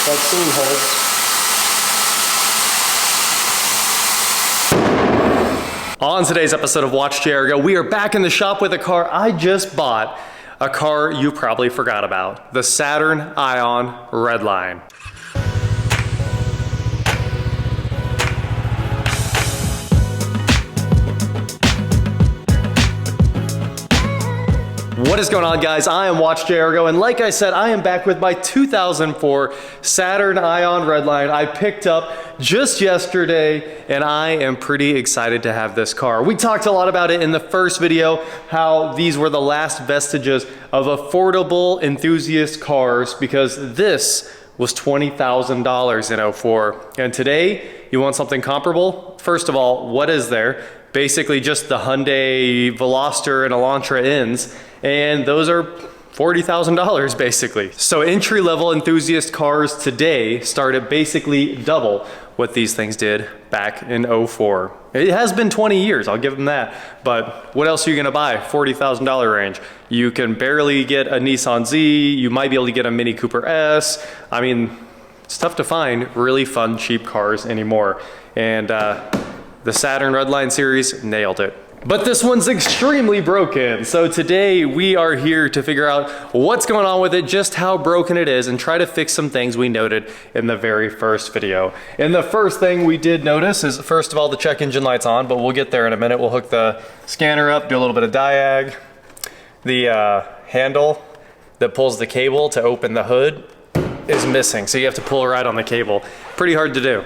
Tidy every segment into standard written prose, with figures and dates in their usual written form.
that scene holds. On today's episode of WatchJRGo, we are back in the shop with a car I just bought, a car you probably forgot about, the Saturn Ion Redline. What is going on, guys? I am WatchJRGo, and like I said, I am back with my 2004 Saturn Ion Redline I picked up just yesterday, and I am pretty excited to have this car. We talked a lot about it in the first video, how these were the last vestiges of affordable enthusiast cars, because this was $20,000 in '04. And today, you want something comparable? First of all, what is there? Basically just the Hyundai Veloster and Elantra ends, and those are $40,000 basically. So entry-level enthusiast cars today start at basically double what these things did back in '04. It has been 20 years, I'll give them that, but what else are you gonna buy? $40,000 range. You can barely get a Nissan Z, you might be able to get a Mini Cooper S. I mean, it's tough to find really fun, cheap cars anymore. And the Saturn Redline series nailed it. But this one's extremely broken. So today we are here to figure out what's going on with it, just how broken it is, and try to fix some things we noted in the very first video. And the first thing we did notice is, first of all, the check engine light's on, but we'll get there in a minute. We'll hook the scanner up, do a little bit of diag. The handle that pulls the cable to open the hood is missing, so you have to pull right on the cable. Pretty hard to do.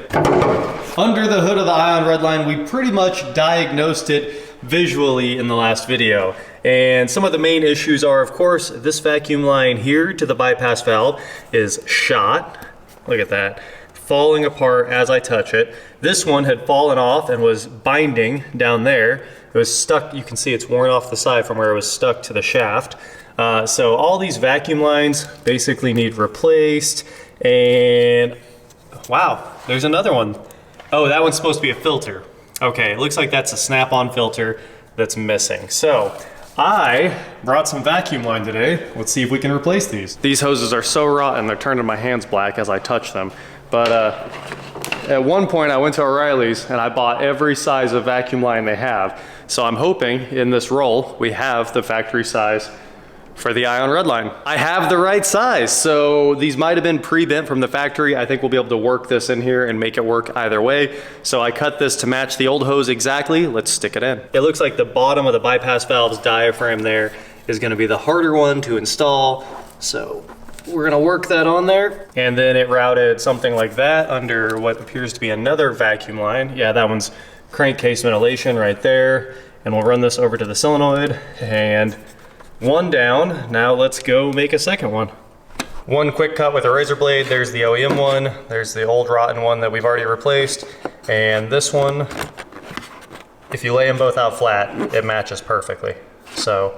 Under the hood of the Ion Redline, we pretty much diagnosed it visually in the last video. And some of the main issues are, of course, this vacuum line here to the bypass valve is shot. Look at that. Falling apart as I touch it. This one had fallen off and was binding down there. It was stuck, you can see it's worn off the side from where it was stuck to the shaft. So all these vacuum lines basically need replaced. And wow, there's another one. Oh, that one's supposed to be a filter. Okay, it looks like that's a snap-on filter that's missing. So I brought some vacuum line today. Let's see if we can replace these. These hoses are so rotten, they're turning my hands black as I touch them. But at one point I went to O'Reilly's and I bought every size of vacuum line they have. So I'm hoping in this roll we have the factory size for the Ion Redline. I have the right size, so these might have been pre-bent from the factory. I think we'll be able to work this in here and make it work either way. So I cut this to match the old hose exactly. Let's stick it in. It looks like the bottom of the bypass valve's diaphragm there is gonna be the harder one to install. So we're gonna work that on there. And then it routed something like that under what appears to be another vacuum line. Yeah, that one's crankcase ventilation right there. And we'll run this over to the solenoid, and one down. Now let's go make a second one. One quick cut with a razor blade. There's the OEM one. There's the old rotten one that we've already replaced. And this one, if you lay them both out flat, it matches perfectly. So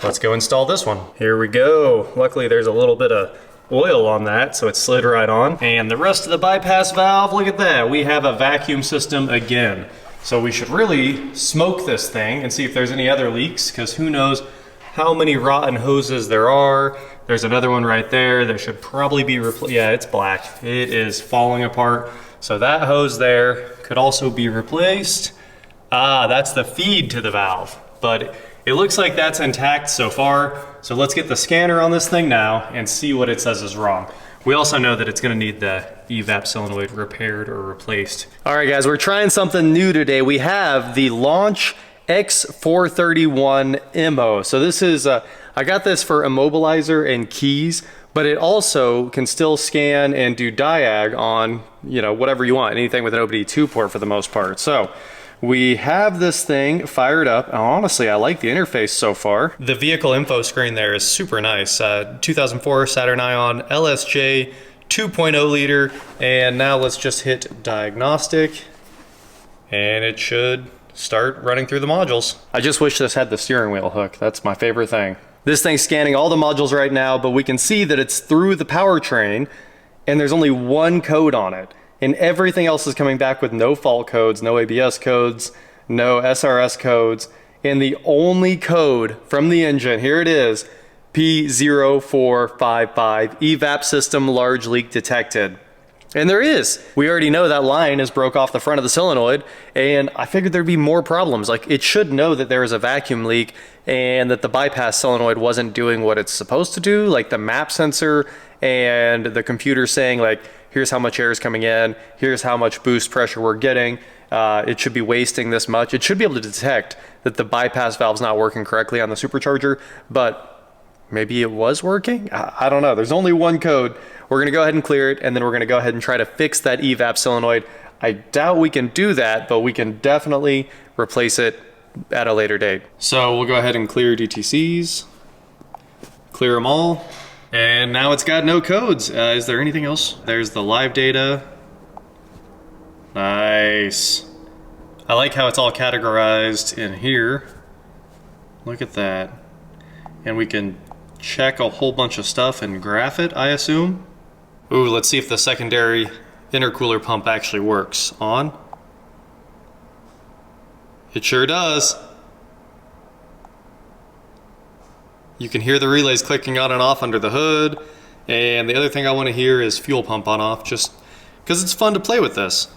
let's go install this one. Here we go. Luckily there's a little bit of oil on that, so it slid right on. And the rest of the bypass valve, look at that. We have a vacuum system again. So we should really smoke this thing and see if there's any other leaks, because who knows how many rotten hoses there are. There's another one right there that should probably be replaced. Yeah, it's black. It is falling apart. So that hose there could also be replaced. Ah, that's the feed to the valve, but it looks like that's intact so far. So let's get the scanner on this thing now and see what it says is wrong. We also know that it's gonna need the evap solenoid repaired or replaced. All right, guys, we're trying something new today. We have the Launch X431 MO. So this is, I got this for immobilizer and keys, but it also can still scan and do diag on, you know, whatever you want, anything with an OBD2 port for the most part. So we have this thing fired up. And honestly, I like the interface so far. The vehicle info screen there is super nice. 2004 Saturn Ion LSJ 2.0 liter. And now let's just hit diagnostic and it should start running through the modules. I just wish this had the steering wheel hook. That's my favorite thing. This thing's scanning all the modules right now, but we can see that it's through the powertrain and there's only one code on it. And everything else is coming back with no fault codes, no ABS codes, no SRS codes. And the only code from the engine, here it is, P0455, evap system large leak detected. And there is. We already know that line is broke off the front of the solenoid, and I figured there'd be more problems. Like, it should know that there is a vacuum leak and that the bypass solenoid wasn't doing what it's supposed to do, like the map sensor and the computer saying, like, here's how much air is coming in, here's how much boost pressure we're getting. It should be wasting this much. It should be able to detect that the bypass valve's not working correctly on the supercharger, but maybe it was working? I don't know. There's only one code. We're gonna go ahead and clear it, and then we're gonna go ahead and try to fix that evap solenoid. I doubt we can do that, but we can definitely replace it at a later date. So we'll go ahead and clear DTCs, clear them all, and now it's got no codes. Is there anything else? There's the live data. Nice. I like how it's all categorized in here. Look at that. And we can check a whole bunch of stuff and graph it, I assume. Ooh, let's see if the secondary intercooler pump actually works. On. It sure does. You can hear the relays clicking on and off under the hood. And the other thing I want to hear is fuel pump on off, just because it's fun to play with this.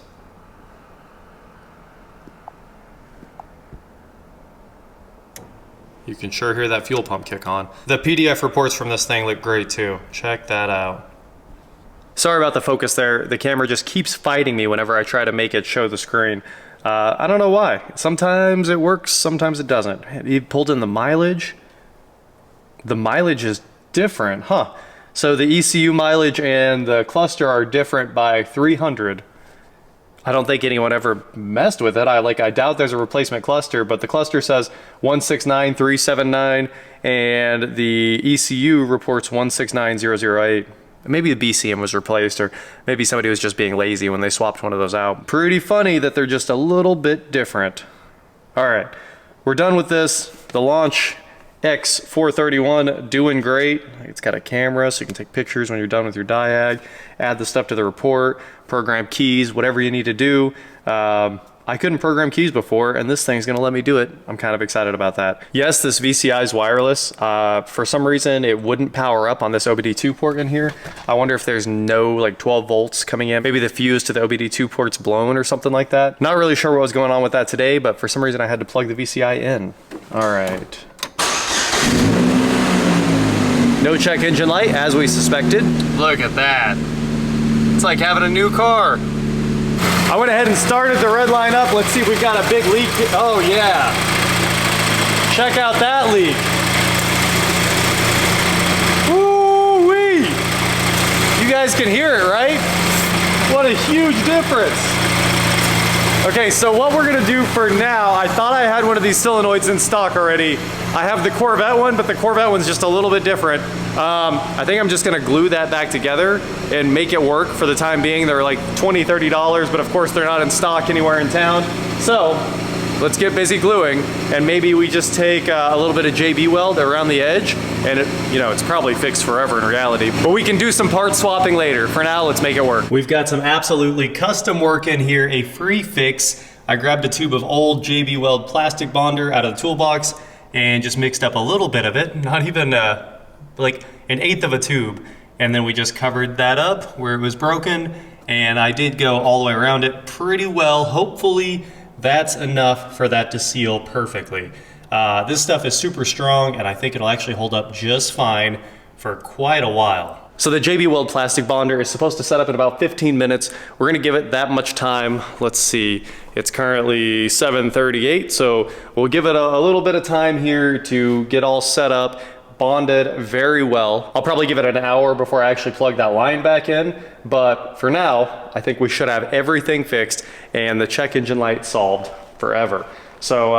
You can sure hear that fuel pump kick on. The PDF reports from this thing look great too. Check that out. Sorry about the focus there. The camera just keeps fighting me whenever I try to make it show the screen. I don't know why. Sometimes it works, sometimes it doesn't. He pulled in the mileage. The mileage is different, huh? So the ECU mileage and the cluster are different by 300. I don't think anyone ever messed with it. I doubt there's a replacement cluster, but the cluster says 169379 and the ECU reports 169008. Maybe the BCM was replaced, or maybe somebody was just being lazy when they swapped one of those out. Pretty funny that they're just a little bit different. All right, we're done with this. The Launch X431 doing great. It's got a camera so you can take pictures when you're done with your diag, add the stuff to the report, program keys, whatever you need to do. I couldn't program keys before, and this thing's gonna let me do it. I'm kind of excited about that. Yes, this VCI is wireless. For some reason, it wouldn't power up on this OBD2 port in here. I wonder if there's no like 12 volts coming in. Maybe the fuse to the OBD2 port's blown or something like that. Not really sure what was going on with that today, but for some reason I had to plug the VCI in. All right. No check engine light, as we suspected. Look at that. It's like having a new car. I went ahead and started the Redline up. Let's see if we've got a big leak. Oh yeah. Check out that leak. Woo-wee. You guys can hear it, right? What a huge difference. Okay, so what we're gonna do for now, I thought I had one of these solenoids in stock already. I have the Corvette one, but the Corvette one's just a little bit different. I think I'm just gonna glue that back together and make it work for the time being. They're like $20, $30, but of course they're not in stock anywhere in town. So let's get busy gluing, and maybe we just take a little bit of JB weld around the edge, and it's probably fixed forever in reality, but we can do some part swapping later. For now, let's make it work. We've got some absolutely custom work in here, a free fix. I grabbed a tube of old JB Weld plastic bonder out of the toolbox and just mixed up a little bit of it, not even like 1/8 of a tube, and then we just covered that up where it was broken, and I did go all the way around it pretty well. Hopefully that's enough for that to seal perfectly. This stuff is super strong, and I think it'll actually hold up just fine for quite a while. So the JB Weld plastic bonder is supposed to set up in about 15 minutes. We're gonna give it that much time. Let's see, it's currently 7:38, so we'll give it a little bit of time here to get all set up, bonded very well. I'll probably give it an hour before I actually plug that line back in, but for now, I think we should have everything fixed and the check engine light solved forever. So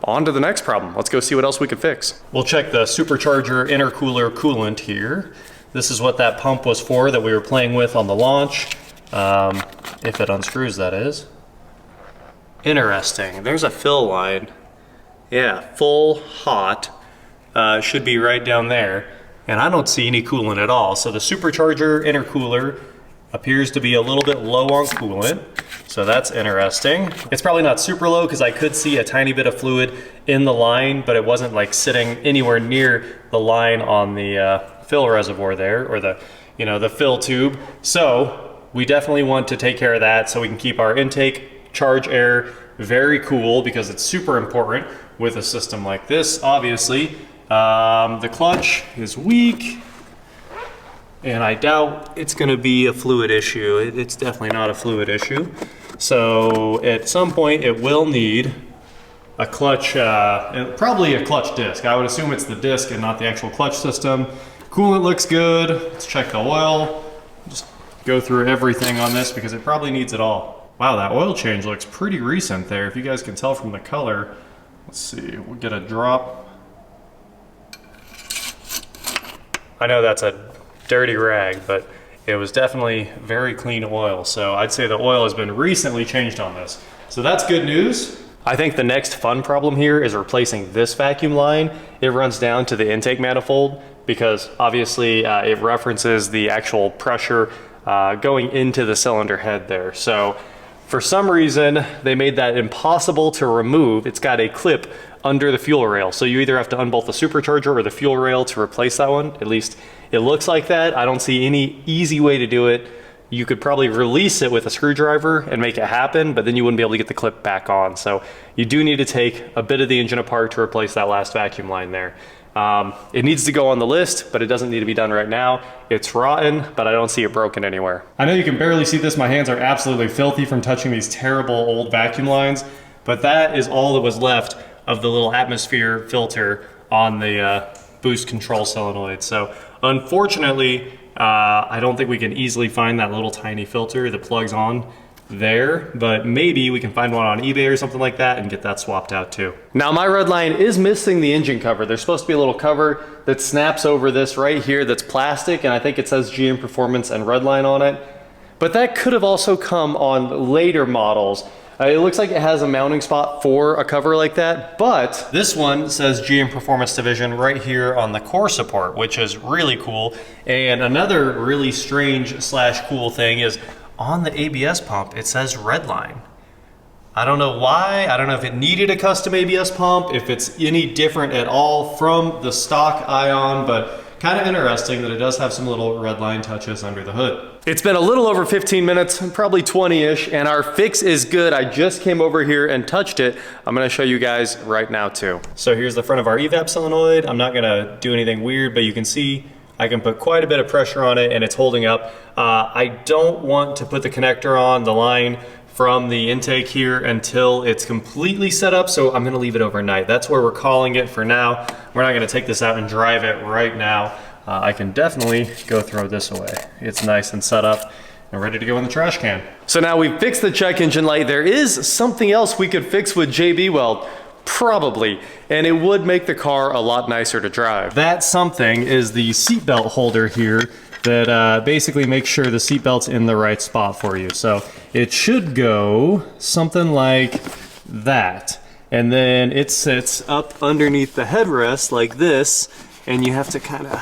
on to the next problem. Let's go see what else we can fix. We'll check the supercharger intercooler coolant here. This is what that pump was for that we were playing with on the Launch. If it unscrews, that is. Interesting, there's a fill line. Yeah, full hot. Should be right down there. And I don't see any coolant at all. So the supercharger intercooler appears to be a little bit low on coolant, so that's interesting. It's probably not super low because I could see a tiny bit of fluid in the line, but it wasn't like sitting anywhere near the line on the fill reservoir there, or the, you know, the fill tube. So we definitely want to take care of that so we can keep our intake charge air very cool, because it's super important with a system like this, obviously. The clutch is weak, and I doubt it's gonna be a fluid issue. It's definitely not a fluid issue. So at some point it will need a clutch, probably a clutch disc. I would assume it's the disc and not the actual clutch system. Coolant looks good. Let's check the oil. Just go through everything on this because it probably needs it all. Wow, that oil change looks pretty recent there. If you guys can tell from the color. Let's see, we'll get a drop. I know that's a dirty rag, but it was definitely very clean oil. So I'd say the oil has been recently changed on this. So that's good news. I think the next fun problem here is replacing this vacuum line. It runs down to the intake manifold because obviously it references the actual pressure going into the cylinder head there. So for some reason, they made that impossible to remove. It's got a clip under the fuel rail. So you either have to unbolt the supercharger or the fuel rail to replace that one. At least it looks like that. I don't see any easy way to do it. You could probably release it with a screwdriver and make it happen, but then you wouldn't be able to get the clip back on. So you do need to take a bit of the engine apart to replace that last vacuum line there. It needs to go on the list, but it doesn't need to be done right now. It's rotten, but I don't see it broken anywhere. I know you can barely see this. My hands are absolutely filthy from touching these terrible old vacuum lines, but that is all that was left of the little atmosphere filter on the boost control solenoid. So unfortunately, I don't think we can easily find that little tiny filter that plugs on there, but maybe we can find one on eBay or something like that and get that swapped out too. Now my Redline is missing the engine cover. There's supposed to be a little cover that snaps over this right here that's plastic, and I think it says GM Performance and Redline on it. But that could have also come on later models. It looks like it has a mounting spot for a cover like that, but this one says GM Performance Division right here on the core support, which is really cool. And another really strange / cool thing is on the ABS pump, it says Redline. I don't know why. I don't know if it needed a custom ABS pump, if it's any different at all from the stock Ion, but kind of interesting that it does have some little Redline touches under the hood. It's been a little over 15 minutes, probably 20-ish, and our fix is good. I just came over here and touched it. I'm gonna show you guys right now too. So here's the front of our evap solenoid. I'm not gonna do anything weird, but you can see I can put quite a bit of pressure on it and it's holding up. I don't want to put the connector on the line from the intake here until it's completely set up, so I'm gonna leave it overnight. That's where we're calling it for now. We're not gonna take this out and drive it right now. I can definitely go throw this away. It's nice and set up and ready to go in the trash can. So now we've fixed the check engine light. There is something else we could fix with JB Weld. Probably, and it would make the car a lot nicer to drive. That something is the seatbelt holder here that basically makes sure the seatbelt's in the right spot for you. So it should go something like that. And then it sits up underneath the headrest like this, and you have to kind of,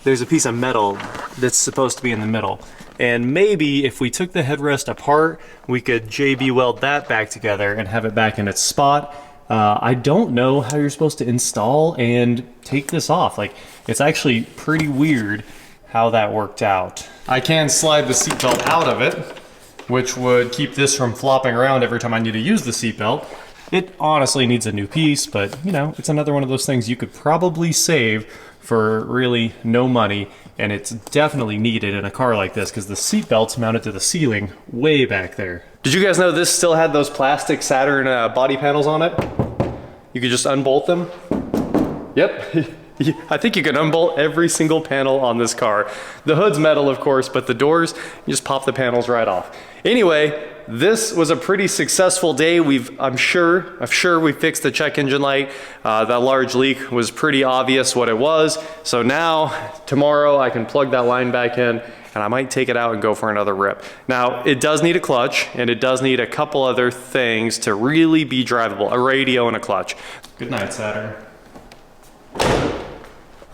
there's a piece of metal that's supposed to be in the middle. And maybe if we took the headrest apart, we could JB Weld that back together and have it back in its spot. I don't know how you're supposed to install and take this off. Like, it's actually pretty weird how that worked out. I can slide the seatbelt out of it, which would keep this from flopping around every time I need to use the seatbelt. It honestly needs a new piece, but you know, it's another one of those things you could probably save for really no money, and it's definitely needed in a car like this because the seatbelt's mounted to the ceiling way back there. Did you guys know this still had those plastic Saturn body panels on it? You could just unbolt them. Yep. I think you can unbolt every single panel on this car. The hood's metal, of course, but the doors, you just pop the panels right off. Anyway, this was a pretty successful day. I'm sure we fixed the check engine light. That large leak was pretty obvious what it was. So now, tomorrow, I can plug that line back in, and I might take it out and go for another rip. Now, it does need a clutch, and it does need a couple other things to really be drivable, a radio and a clutch. Good night, Saturn.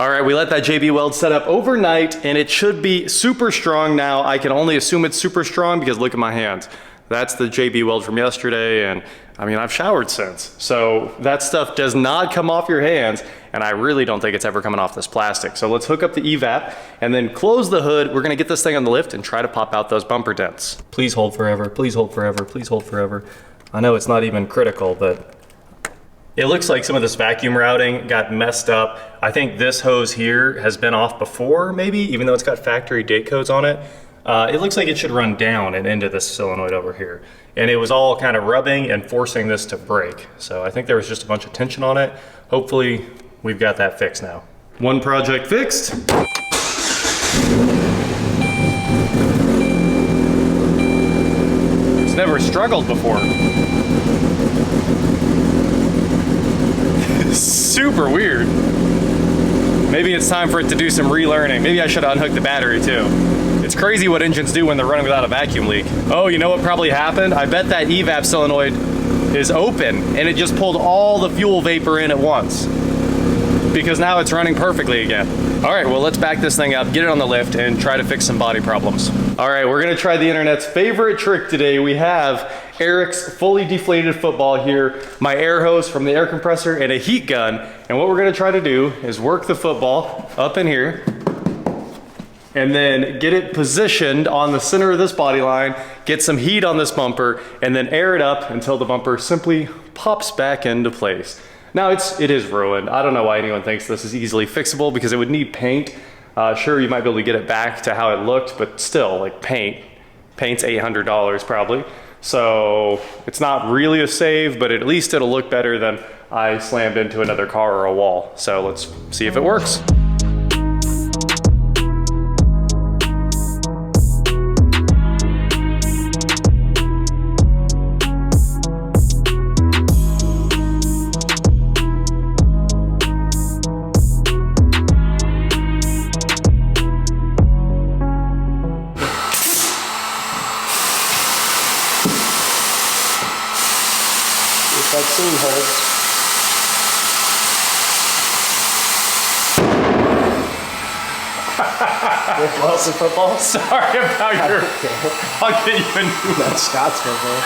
All right, we let that JB Weld set up overnight and it should be super strong now. I can only assume it's super strong because look at my hands. That's the JB Weld from yesterday, and I mean, I've showered since. So that stuff does not come off your hands, and I really don't think it's ever coming off this plastic. So let's hook up the evap and then close the hood. We're gonna get this thing on the lift and try to pop out those bumper dents. Please hold forever, please hold forever, please hold forever. I know it's not even critical, but it looks like some of this vacuum routing got messed up. I think this hose here has been off before, maybe, even though it's got factory date codes on it. It looks like it should run down and into this solenoid over here. And it was all kind of rubbing and forcing this to break. So I think there was just a bunch of tension on it. Hopefully we've got that fixed now. One project fixed. It's never struggled before. Super weird. Maybe it's time for it to do some relearning. Maybe I should unhook the battery too. It's crazy what engines do when they're running without a vacuum leak. Oh, you know what probably happened? I bet that evap solenoid is open and it just pulled all the fuel vapor in at once, because now it's running perfectly again. All right, well, let's back this thing up, get it on the lift, and try to fix some body problems. All right, we're gonna try the internet's favorite trick today. We have Eric's fully deflated football here, my air hose from the air compressor, and a heat gun. And what we're gonna try to do is work the football up in here, and then get it positioned on the center of this body line, get some heat on this bumper, and then air it up until the bumper simply pops back into place. Now it is ruined. I don't know why anyone thinks this is easily fixable, because it would need paint. Sure, you might be able to get it back to how it looked, but still, like paint's $800 probably. So it's not really a save, but at least it'll look better than I slammed into another car or a wall. So let's see if it works. Vaccine holds. With lots of football? Sorry about your... I'll get you a new one. That's Scott's football.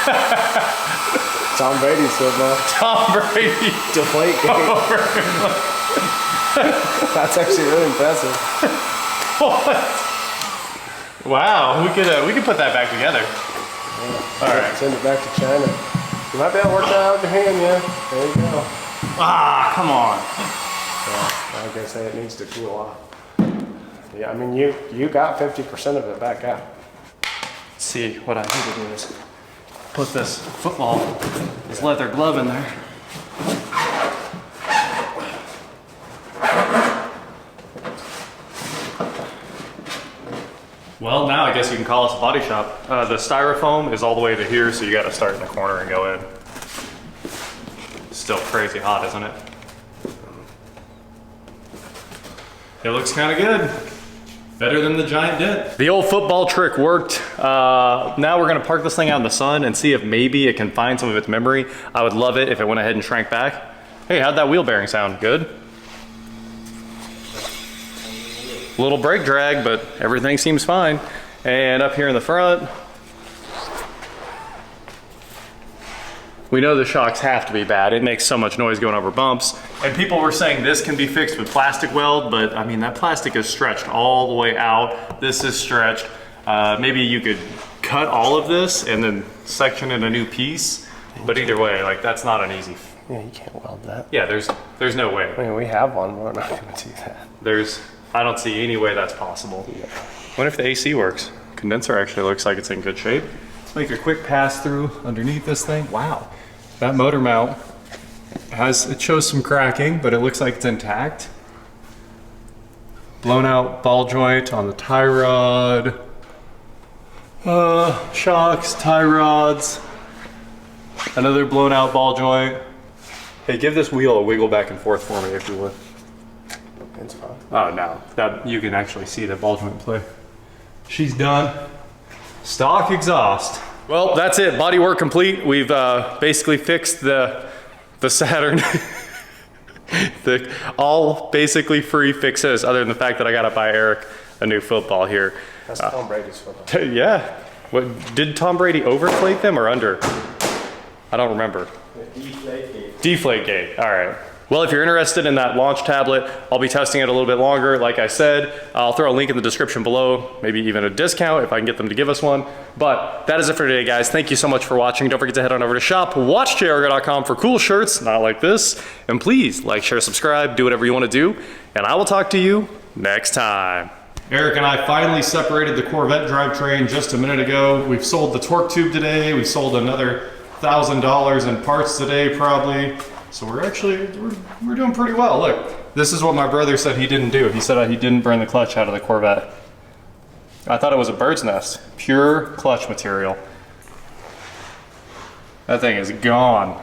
Tom Brady's football. Tom Brady. Deflate game. That's actually really impressive. What? Wow, we could put that back together. Yeah. All right. Send it back to China. You might be able to work that out with your hand, yeah. There you go. Ah, come on. Yeah, like I say, it needs to cool off. Yeah, I mean, you got 50% of it back out. Let's see, what I need to do is put this football, this leather glove in there. Well, now I guess you can call us a body shop. The styrofoam is all the way to here, so you got to start in the corner and go in. Still crazy hot, isn't it? It looks kind of good. Better than the giant dent. The old football trick worked. Now we're gonna park this thing out in the sun and see if maybe it can find some of its memory. I would love it if it went ahead and shrank back. Hey, how'd that wheel bearing sound? Good? A little brake drag, but everything seems fine. And up here in the front, we know the shocks have to be bad. It makes so much noise going over bumps. And people were saying this can be fixed with plastic weld, but I mean, that plastic is stretched all the way out. This is stretched. Maybe you could cut all of this and then section in a new piece. But either way, like, that's not an easy. Yeah, you can't weld that. Yeah, there's no way. I mean, we have one, but we're not gonna do that. I don't see any way that's possible. Yeah. What if the AC works? Condenser actually looks like it's in good shape. Let's make a quick pass through underneath this thing. Wow, that motor mount it shows some cracking, but it looks like it's intact. Blown out ball joint on the tie rod. Shocks, tie rods. Another blown out ball joint. Hey, give this wheel a wiggle back and forth for me if you would. It's fine. Oh no, that you can actually see the ball joint play. She's done. Stock exhaust. Well, that's it. Body work complete. We've basically fixed the Saturn. All basically free fixes other than the fact that I gotta buy Eric a new football here. That's Tom Brady's football. Yeah. What, did Tom Brady overflate them or under? I don't remember. Deflategate, all right. Well, if you're interested in that launch tablet, I'll be testing it a little bit longer. Like I said, I'll throw a link in the description below, maybe even a discount if I can get them to give us one. But that is it for today, guys. Thank you so much for watching. Don't forget to head on over to shop.watchjrgo.com for cool shirts, not like this. And please like, share, subscribe, do whatever you want to do. And I will talk to you next time. Eric and I finally separated the Corvette drivetrain just a minute ago. We've sold the torque tube today. We sold another $1,000 in parts today, probably. So we're doing pretty well. Look, this is what my brother said he didn't do. He said he didn't burn the clutch out of the Corvette. I thought it was a bird's nest. Pure clutch material. That thing is gone.